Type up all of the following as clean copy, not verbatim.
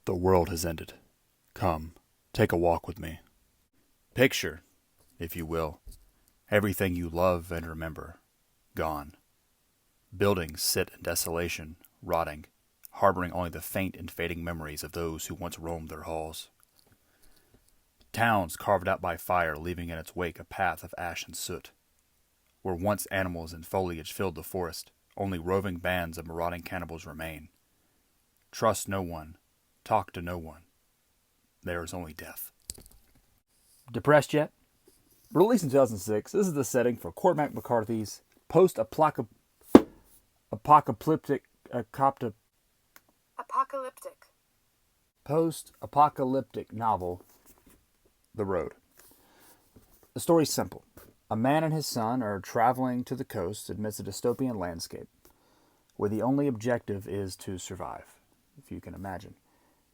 The world has ended. Come, take a walk with me. Picture, if you will, everything you love and remember, gone. Buildings sit in desolation, rotting, harboring only the faint and fading memories of those who once roamed their halls. Towns carved out by fire, leaving in its wake a path of ash and soot. Where once animals and foliage filled the forest, only roving bands of marauding cannibals remain. Trust no one. Talk to no one. There is only death. Depressed yet? Released in 2006, this is the setting for Cormac Mccarthy's post-apocalyptic post-apocalyptic novel, The Road. The story's simple. A man and his son are traveling to the coast amidst a dystopian landscape, where the only objective is to survive, if you can imagine.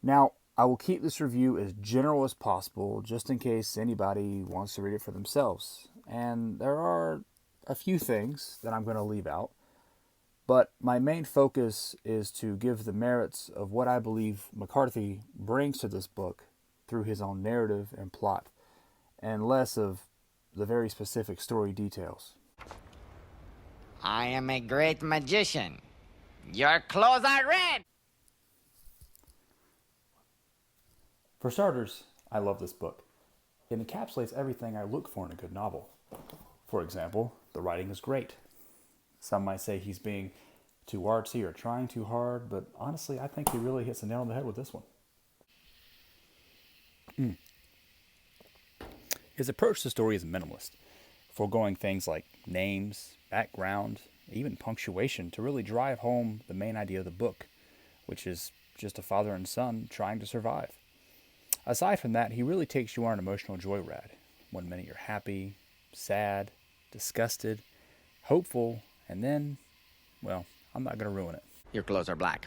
Now, I will keep this review as general as possible, just in case anybody wants to read it for themselves. And there are a few things that I'm going to leave out, but my main focus is to give the merits of what I believe McCarthy brings to this book through his own narrative and plot, and less of the very specific story details. I am a great magician. Your clothes are red! For starters, I love this book. It encapsulates everything I look for in a good novel. For example, the writing is great. Some might say he's being too artsy or trying too hard, but honestly, I think he really hits the nail on the head with this one. His approach to the story is minimalist, foregoing things like names, background, even punctuation to really drive home the main idea of the book, which is just a father and son trying to survive. Aside from that, he really takes you on an emotional joyride. One minute you're happy, sad, disgusted, hopeful, and then, well, I'm not going to ruin it. Your clothes are black.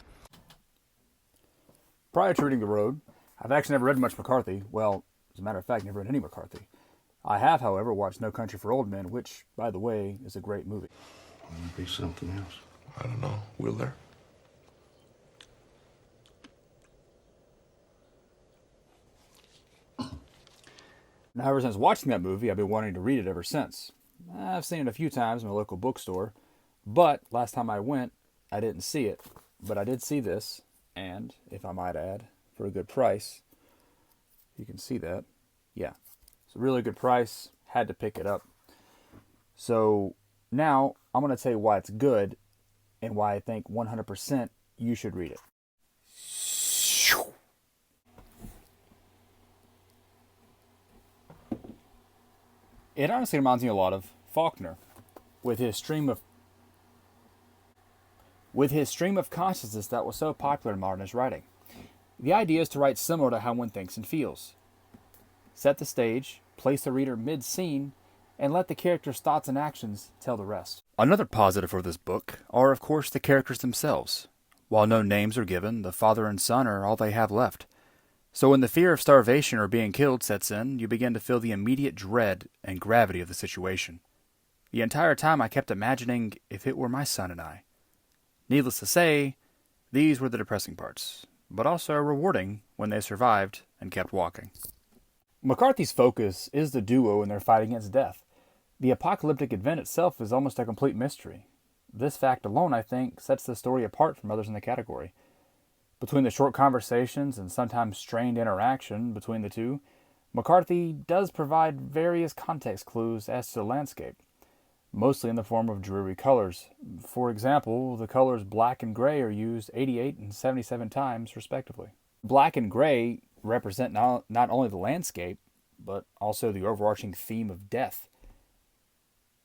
Prior to reading The Road, I've actually never read much McCarthy. Well, as a matter of fact, never read any McCarthy. I have, however, watched No Country for Old Men, which, by the way, is a great movie. Maybe something else. I don't know. Will there? Now, ever since watching that movie, I've been wanting to read it ever since. I've seen it a few times in my local bookstore, but last time I went, I didn't see it. But I did see this, and, if I might add, for a good price. You can see that. Yeah. It's a really good price. Had to pick it up. So, now, I'm going to tell you why it's good, and why I think 100% you should read it. It honestly reminds me a lot of Faulkner, with his stream of consciousness that was so popular in modernist writing. The idea is to write similar to how one thinks and feels. Set the stage, place the reader mid-scene, and let the character's thoughts and actions tell the rest. Another positive for this book are, of course, the characters themselves. While no names are given, the father and son are all they have left. So when the fear of starvation or being killed sets in, you begin to feel the immediate dread and gravity of the situation. The entire time I kept imagining if it were my son and I. Needless to say, these were the depressing parts, but also rewarding when they survived and kept walking. McCarthy's focus is the duo in their fight against death. The apocalyptic event itself is almost a complete mystery. This fact alone, I think, sets the story apart from others in the category. Between the short conversations and sometimes strained interaction between the two, McCarthy does provide various context clues as to the landscape, mostly in the form of dreary colors. For example, the colors black and gray are used 88 and 77 times, respectively. Black and gray represent not only the landscape, but also the overarching theme of death.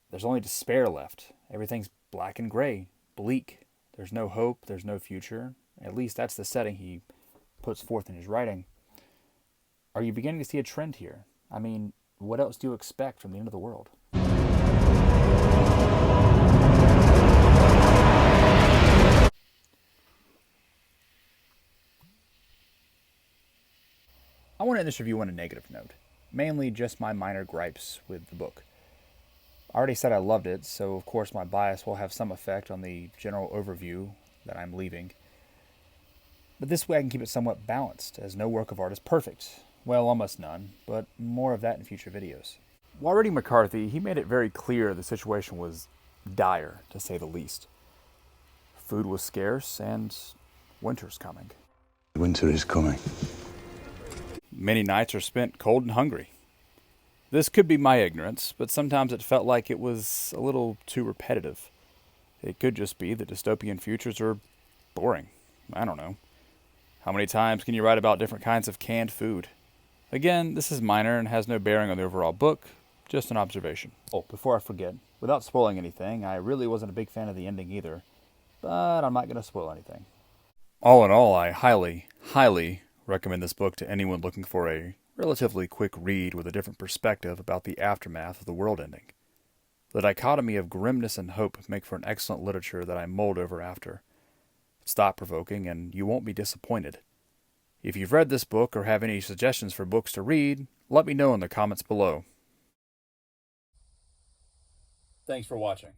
There's only despair left. Everything's black and gray, bleak. There's no hope, there's no future. At least that's the setting he puts forth in his writing. Are you beginning to see a trend here? I mean, what else do you expect from the end of the world? I want to end this review on a negative note, mainly just my minor gripes with the book. I already said I loved it, so of course my bias will have some effect on the general overview that I'm leaving. But this way I can keep it somewhat balanced, as no work of art is perfect. Well, almost none, but more of that in future videos. While reading McCarthy, he made it very clear the situation was dire, to say the least. Food was scarce, and winter's coming. Winter is coming. Many nights are spent cold and hungry. This could be my ignorance, but sometimes it felt like it was a little too repetitive. It could just be that dystopian futures are boring. I don't know. How many times can you write about different kinds of canned food? Again, this is minor and has no bearing on the overall book, just an observation. Oh, before I forget, without spoiling anything, I really wasn't a big fan of the ending either, but I'm not going to spoil anything. All in all, I highly, highly recommend this book to anyone looking for a relatively quick read with a different perspective about the aftermath of the world ending. The dichotomy of grimness and hope make for an excellent literature that I mulled over after. It's thought-provoking, and you won't be disappointed. If you've read this book or have any suggestions for books to read, let me know in the comments below. Thanks for watching.